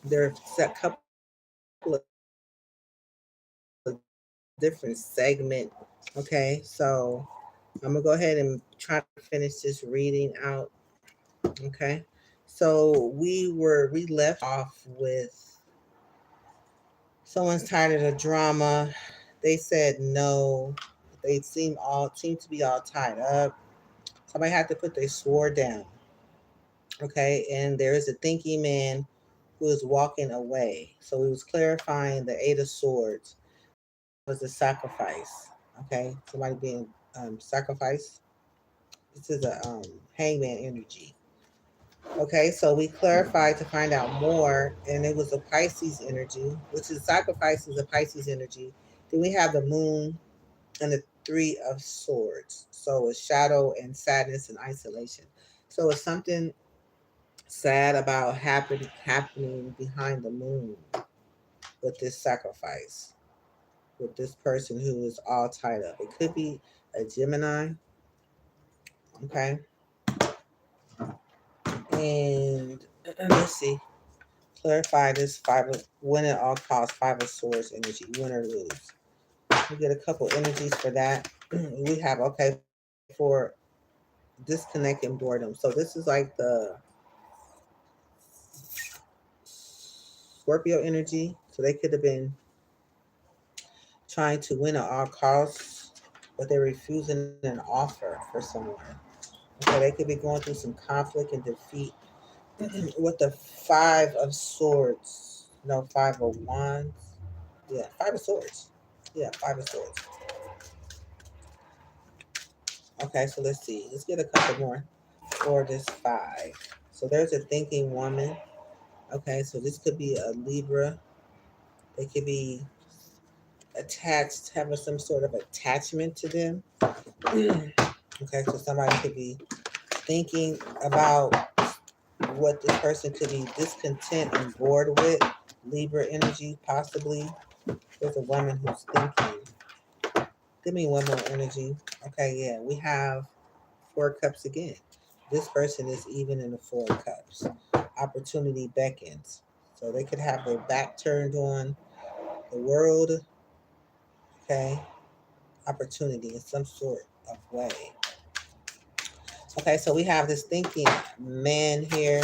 There are a couple of different segments. Okay, so I'm gonna go ahead and try to finish this reading out. Okay, so we left off with someone's tired of the drama. They said no. They seem to be all tied up. Somebody had to put their sword down. Okay, and there is a thinking man who is walking away. So we was clarifying the Eight of Swords. That was a sacrifice. Okay, somebody being sacrificed. This is a hangman energy. Okay, so we clarified to find out more, and it was a Pisces energy, which is sacrifice is a Pisces energy. Then we have the moon and the Three of Swords. So it's shadow and sadness and isolation. So it's something sad about happening behind the moon with this sacrifice, with this person who is all tied up. It could be a Gemini, okay? And let's see, clarify this five of win at all costs, Five of Swords energy, win or lose. We get a couple energies for that. We have okay for disconnecting boredom. So this is like the Scorpio energy. So they could have been trying to win at all costs, but they're refusing an offer for someone. Okay, they could be going through some conflict and defeat with the Five of Swords. No, Five of Wands. Yeah, Five of Swords. Yeah, Five of Swords. Okay, so let's see. Let's get a couple more for this five. So there's a thinking woman. Okay, so this could be a Libra. They could be attached, having some sort of attachment to them. Okay, so somebody could be thinking about what this person could be discontent and bored with. Libra energy, possibly. There's a woman who's thinking. Give me one more energy. Okay, yeah, we have Four Cups again. This person is even in the Four Cups. Opportunity beckons. So they could have their back turned on the world. Okay, opportunity in some sort of way. Okay, so we have this thinking man here.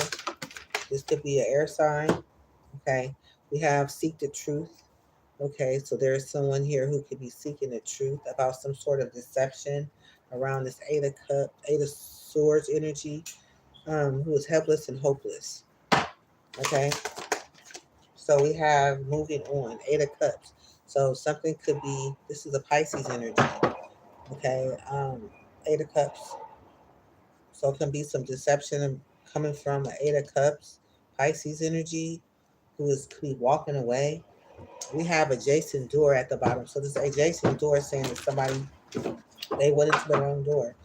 This could be an air sign. Okay, we have seek the truth. Okay, so there's someone here who could be seeking the truth about some sort of deception around this Eight of Swords energy, who is helpless and hopeless. Okay, so we have moving on, Eight of Cups. So something could be, this is a Pisces energy. Okay, Eight of Cups. So it can be some deception coming from an Eight of Cups, Pisces energy, who is could be walking away. We have adjacent door at the bottom. So this adjacent door is saying that somebody, they went into the wrong door.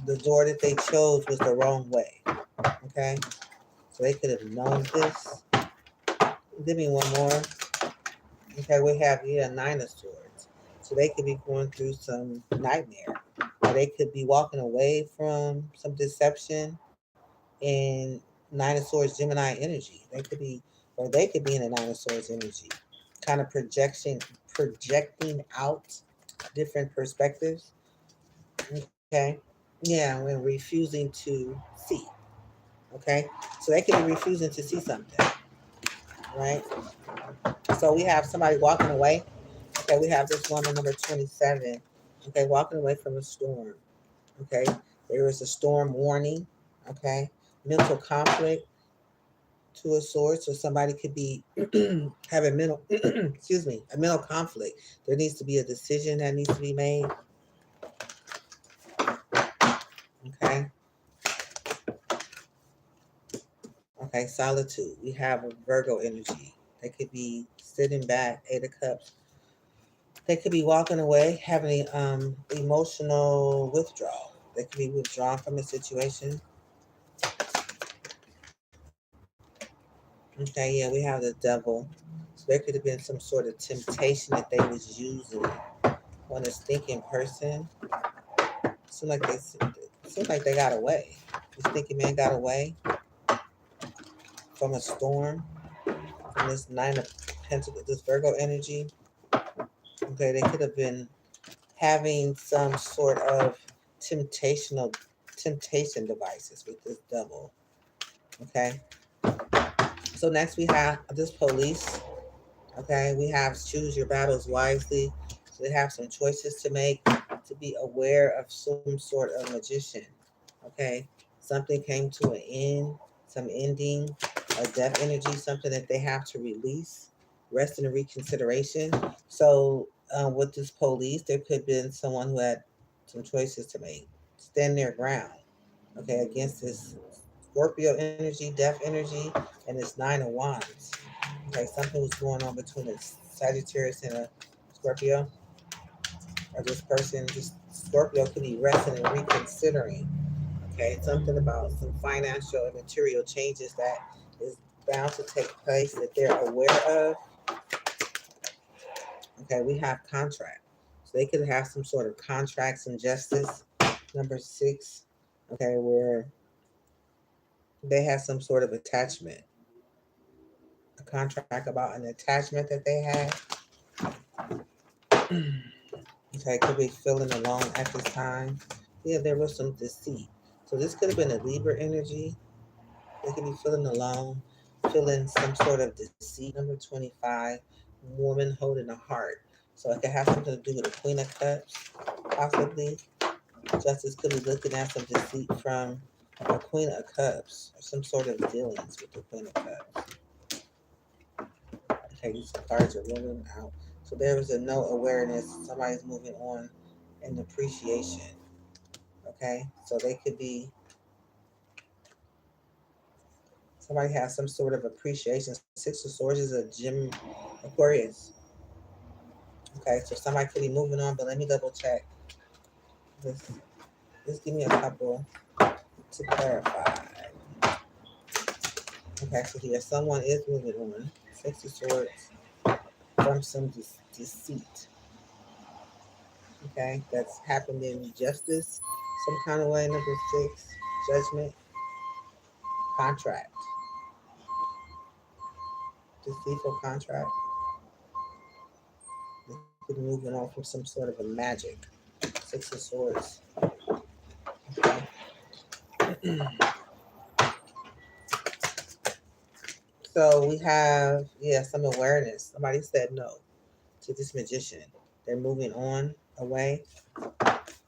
The door that they chose was the wrong way. Okay, so they could have known this. Give me one more. Okay, we have here Nine of Swords. So they could be going through some nightmare. Or they could be walking away from some deception and Nine of Swords Gemini energy. They could be in a Nine of Swords energy. Kind of projecting out different perspectives. Okay. Yeah, when refusing to see. Okay. So they could be refusing to see something. Right. So we have somebody walking away. Okay, we have this woman number 27. Okay, walking away from a storm. Okay, there is a storm warning. Okay, mental conflict, Two of Swords. So somebody could be having mental, excuse me, a mental conflict. There needs to be a decision that needs to be made. Okay, okay, solitude. We have a Virgo energy. They could be sitting back, Eight of Cups. They could be walking away, having emotional withdrawal. They could be withdrawn from a situation. Okay, yeah, we have the devil. So there could have been some sort of temptation that they was using on this thinking person. Seemed like they seemed like they got away. This thinking man got away. from a storm, from this Nine of Pentacles, this Virgo energy. Okay, they could have been having some sort of temptation devices with this double. Okay, so next we have this police. Okay, we have choose your battles wisely. So they have some choices to make, to be aware of some sort of magician. Okay, something came to an end, some ending, a death energy, something that they have to release, rest and reconsideration. So with this police, there could have been someone who had some choices to make, stand their ground. Okay, against this Scorpio energy, death energy, and this Nine of Wands. Okay, something was going on between a Sagittarius and a Scorpio, or this person, this Scorpio could be resting and reconsidering. Okay, something about some financial and material changes that is bound to take place that they're aware of. Okay, we have contract. So they could have some sort of contracts and justice. Number 6, okay, where they have some sort of attachment, a contract about an attachment that they had. Okay, could be feeling alone at this time. Yeah, there was some deceit. So this could have been a Libra energy. They could be feeling alone, feeling some sort of deceit. Number 25, woman holding a heart. So it could have something to do with the Queen of Cups, possibly. Justice could be looking at some deceit from a Queen of Cups, or some sort of dealings with the Queen of Cups. Okay, these cards are moving out. So there was a no awareness. Somebody's moving on in appreciation. Okay, so they could be, somebody has some sort of appreciation. Six of Swords is a Gem Aquarius. Okay, so somebody could be moving on, but let me double check. This, just give me a couple to clarify. Okay, so here someone is moving on. Six of Swords from some deceit. Okay, that's happened in justice, some kind of way. Number 6, judgment, contract, deceitful contract. They could be moving on from some sort of a magic. Six of Swords. Okay. So we have, yeah, some awareness. Somebody said no to this magician. They're moving on away.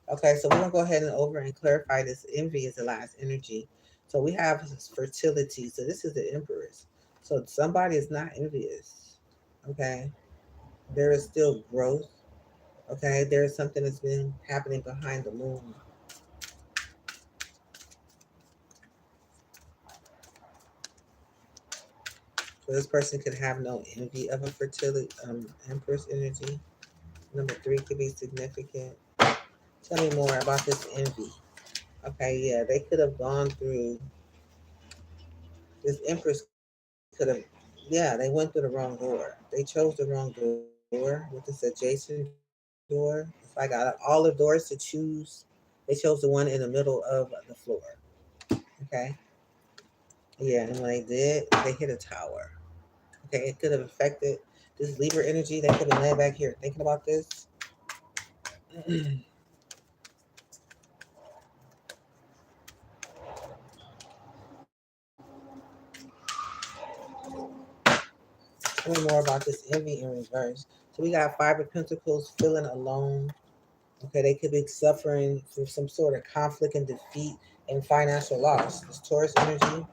Okay, so we're gonna go ahead and over and clarify this. Envy is the last energy. So we have fertility. So this is the Empress. So somebody is not envious. Okay, there is still growth. Okay, there is something that's been happening behind the moon. So this person could have no envy of a fertility Empress energy. Number 3 could be significant. Tell me more about this envy. Okay, yeah, they could have gone through, this Empress could have, yeah, they went through the wrong door. They chose the wrong door with this adjacent door. It's like out of all the doors to choose, they chose the one in the middle of the floor. Okay. Yeah, and when they did, they hit a tower. Okay, it could have affected this Libra energy. They could have been laying back here thinking about this. Tell me more about this envy in reverse. So we got 5 of Pentacles, feeling alone. Okay, they could be suffering from some sort of conflict and defeat and financial loss. This Taurus energy,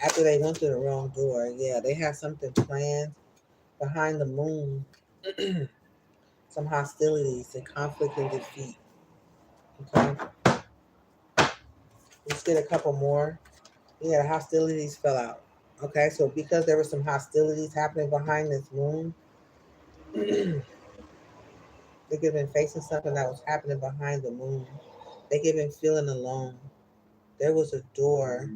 after they went through the wrong door, yeah, they have something planned behind the moon. Some hostilities and conflict and defeat. Okay, let's get a couple more. Yeah, the hostilities fell out. Okay, so because there were some hostilities happening behind this moon, they could have been facing something that was happening behind the moon. They could have been feeling alone. There was a door,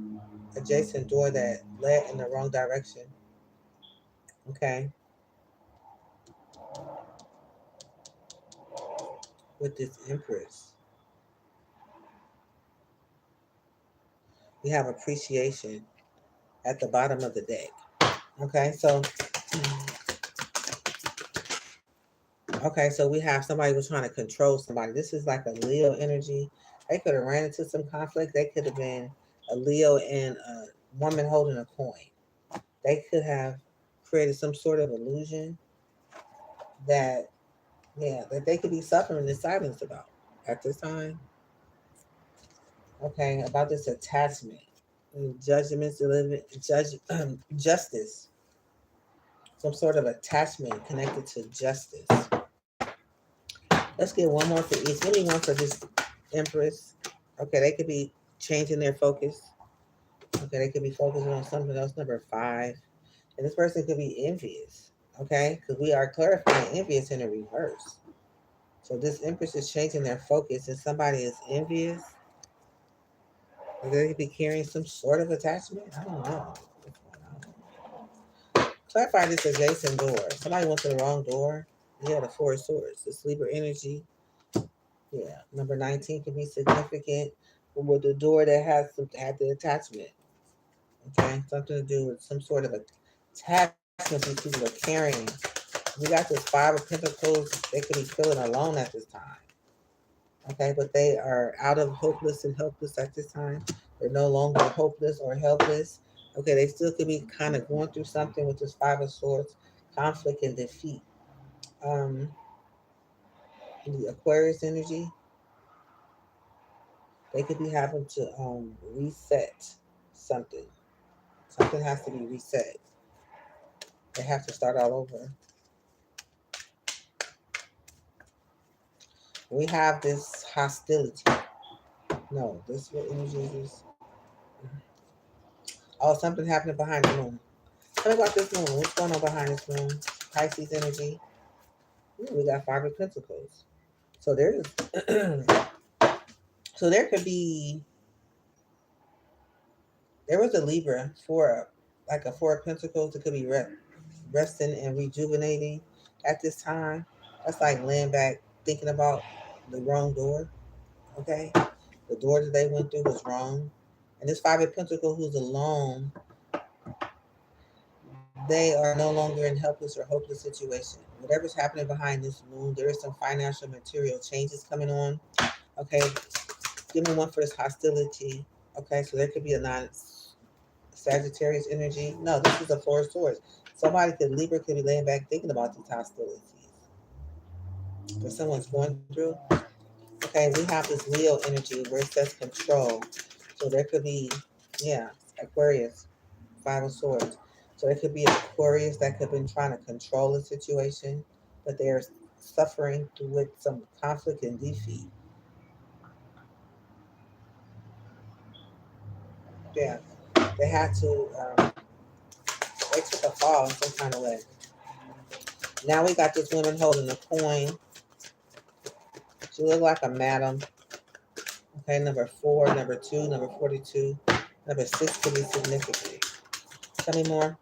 adjacent door that led in the wrong direction. Okay, with this Empress, we have appreciation. at the bottom of the deck. Okay, so we have somebody who's trying to control somebody. This is like a Leo energy. They could have ran into some conflict. They could have been a Leo and a woman holding a coin. They could have created some sort of illusion that, yeah, that they could be suffering in silence about at this time. Okay, about this attachment, judgments, justice, some sort of attachment connected to justice. Let's get one more for each. Give me one for this Empress. Okay, they could be changing their focus. Okay, they could be focusing on something else. Number 5, and this person could be envious. Okay, because we are clarifying envious in a reverse. So this Empress is changing their focus, and somebody is envious. Or they could be carrying some sort of attachment. I don't know. Clarify this adjacent door. Somebody went to the wrong door. Yeah, the Four of Swords. The sleeper energy. Yeah, number 19 can be significant with the door that had the attachment. Okay, something to do with some sort of attachment these people are carrying. We got this 5 of Pentacles. They could be feeling alone at this time. Okay, but they are out of hopeless and helpless at this time. They're no longer hopeless or helpless. Okay, they still could be kind of going through something with this 5 of Swords, conflict and defeat. Um, the Aquarius energy, they could be having to reset something. Something has to be reset. They have to start all over. We have this hostility. No, this what energy is this? Oh, something happening behind the moon. Tell me about this moon. What's going on behind this moon? Pisces energy. Ooh, we got 5 of Pentacles. So there's so there could be there was a Libra for like a 4 of Pentacles. It could be resting and rejuvenating at this time. That's like laying back thinking about the wrong door. Okay, the door that they went through was wrong. And this 5 of Pentacles who's alone, they are no longer in helpless or hopeless situation. Whatever's happening behind this moon, there is some financial material changes coming on. Okay, give me one for this hostility. Okay, so there could be a non-Sagittarius energy. No, this is a Four of Swords. Somebody could Libra could be laying back thinking about these hostilities that someone's going through. Okay, we have this Leo energy where it says control. So there could be, yeah, Aquarius, 5 of Swords. So it could be Aquarius that could have been trying to control the situation, but they're suffering through with some conflict and defeat. Yeah, they had to, they took a fall in some kind of way. Now we got this woman holding a coin. She looked like a madam. Okay, number 4, number 2, number 42, number 6 could be significant. Tell me more.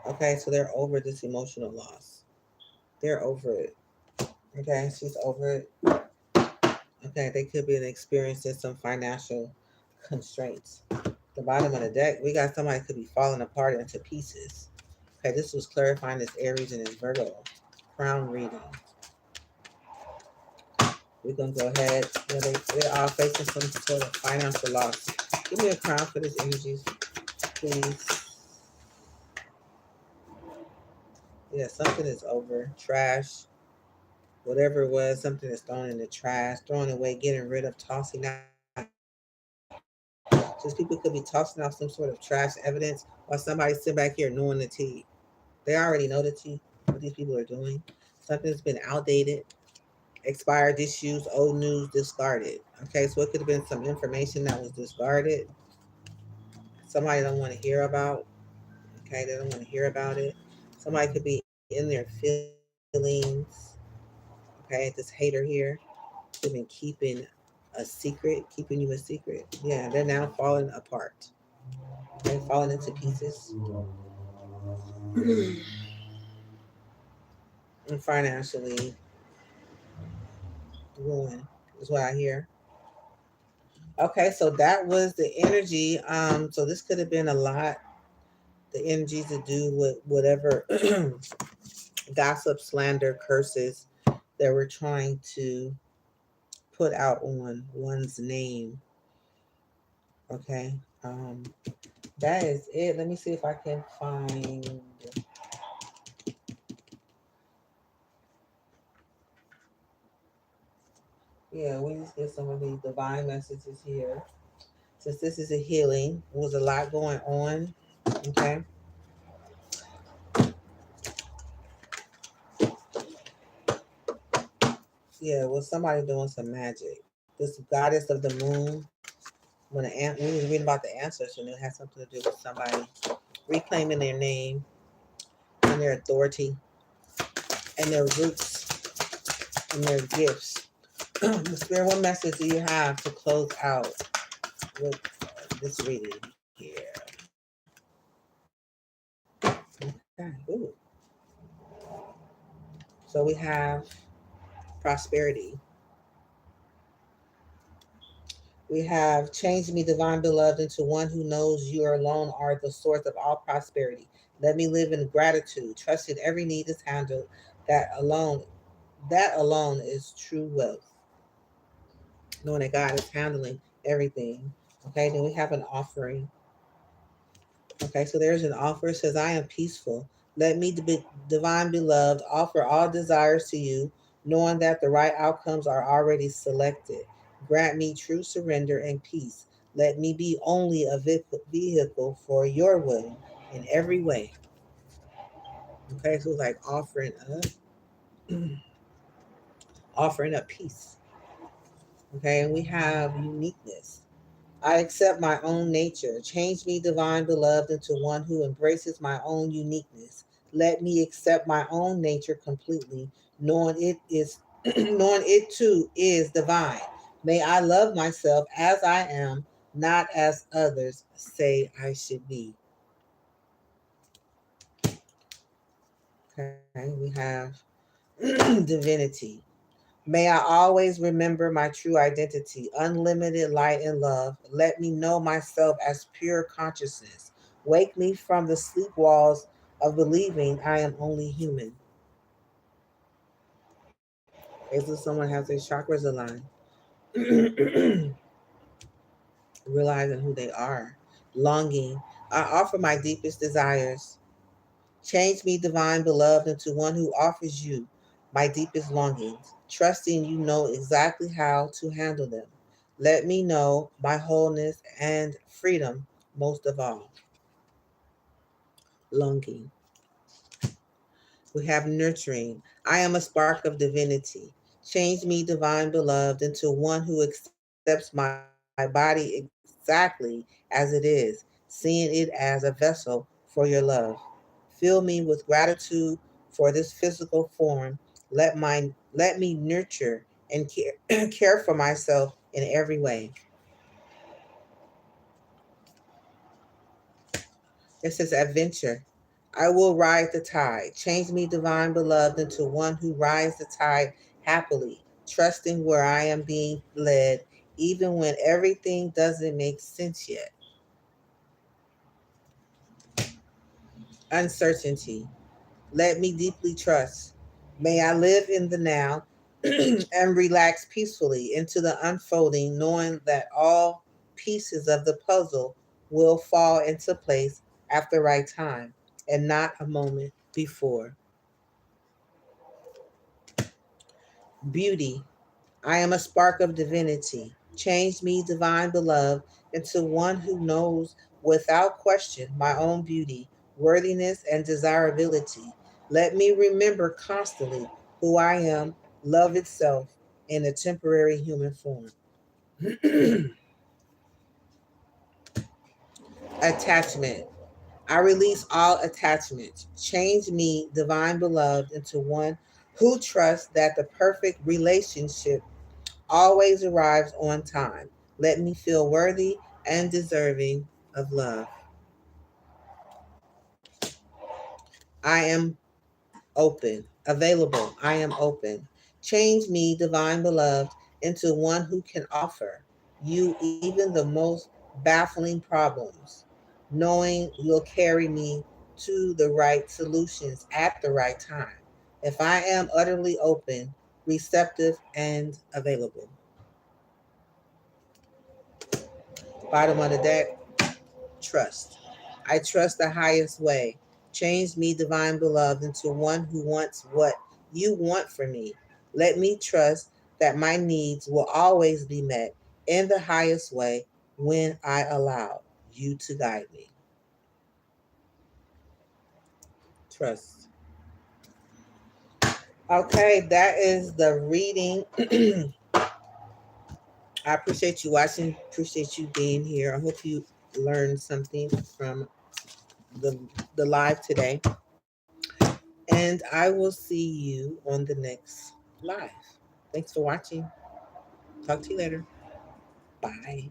Okay, so they're over this emotional loss. They're over it. Okay, she's over it. Okay, they could be experiencing some financial constraints. The bottom of the deck, we got somebody could be falling apart into pieces. Okay, this was clarifying this Aries and this Virgo crown reading. We're gonna go ahead. They're all facing some sort of financial loss. Give me a crown for this energy, please. Yeah, something is over. Trash. Whatever it was, something is thrown in the trash, throwing away, getting rid of, tossing out. Just people could be tossing out some sort of trash evidence while somebody's sitting back here knowing the tea. They already know the tea, what these people are doing. Something's been outdated, expired issues, old news, discarded. Okay, so it could have been some information that was discarded. Somebody don't want to hear about. Okay, they don't want to hear about it. Somebody could be in their feelings. Okay, this hater here, they've been keeping a secret, keeping you a secret. Yeah, they're now falling apart. They're falling into pieces. And financially ruined is what I hear. Okay, so that was the energy. So this could have been a lot. The energy to do with whatever gossip, slander, curses that we're trying to put out on one's name. Okay. Um, that is it. Let me see if I can find. Yeah, we just get some of these divine messages here. Since this is a healing, there was a lot going on. Okay. Yeah, well, somebody doing some magic. This goddess of the moon. We was reading about the ancestors, and it has something to do with somebody reclaiming their name and their authority and their roots and their gifts. Spirit, what message do you have to close out with this reading here? Okay. Ooh. So we have prosperity. We have changed me, divine beloved, into one who knows you alone are the source of all prosperity. Let me live in gratitude, trusting every need is handled. That alone, that alone is true wealth. Knowing that God is handling everything. Okay, then we have an offering. Okay, so there's an offer. It says, I am peaceful. Let me, divine beloved, offer all desires to you, knowing that the right outcomes are already selected. Grant me true surrender and peace. Let me be only a vehicle for your will in every way. Okay, so it's like offering up peace. Okay, and we have uniqueness. I accept my own nature. Change me, divine beloved, into one who embraces my own uniqueness. Let me accept my own nature completely, knowing it is knowing it too is divine. May I love myself as I am, not as others say I should be. Okay, we have divinity. May I always remember my true identity, unlimited light and love. Let me know myself as pure consciousness. Wake me from the sleep walls of believing I am only human. As if someone has their chakras aligned, realizing who they are, longing. I offer my deepest desires. Change me, divine beloved, into one who offers you my deepest longings, trusting you know exactly how to handle them. Let me know my wholeness and freedom most of all. Longing. We have nurturing. I am a spark of divinity. Change me, divine beloved, into one who accepts my body exactly as it is, seeing it as a vessel for your love. Fill me with gratitude for this physical form. Let me nurture and care for myself in every way. It says adventure. I will ride the tide. Change me, divine beloved, into one who rides the tide happily, trusting where I am being led, even when everything doesn't make sense yet. Uncertainty. Let me deeply trust. May I live in the now and relax peacefully into the unfolding, knowing that all pieces of the puzzle will fall into place at the right time and not a moment before. Beauty. I am a spark of divinity. Change me, divine beloved, into one who knows without question my own beauty, worthiness, and desirability. Let me remember constantly who I am, love itself, in a temporary human form. Attachment. I release all attachments. Change me, divine beloved, into one who trusts that the perfect relationship always arrives on time. Let me feel worthy and deserving of love. I am open, available. I am open. Change me, divine beloved, into one who can offer. you even the most baffling problems, knowing you'll carry me to the right solutions at the right time. If I am utterly open, receptive, and available. Bottom of the deck, trust. I trust the highest way. Change me, divine beloved, into one who wants what you want for me. Let me trust that my needs will always be met in the highest way when I allow you to guide me. Trust. Okay, that is the reading. I appreciate you watching, appreciate you being here. I hope you learned something from the, the live today. And I will see you on the next live. Thanks for watching. Talk to you later. Bye.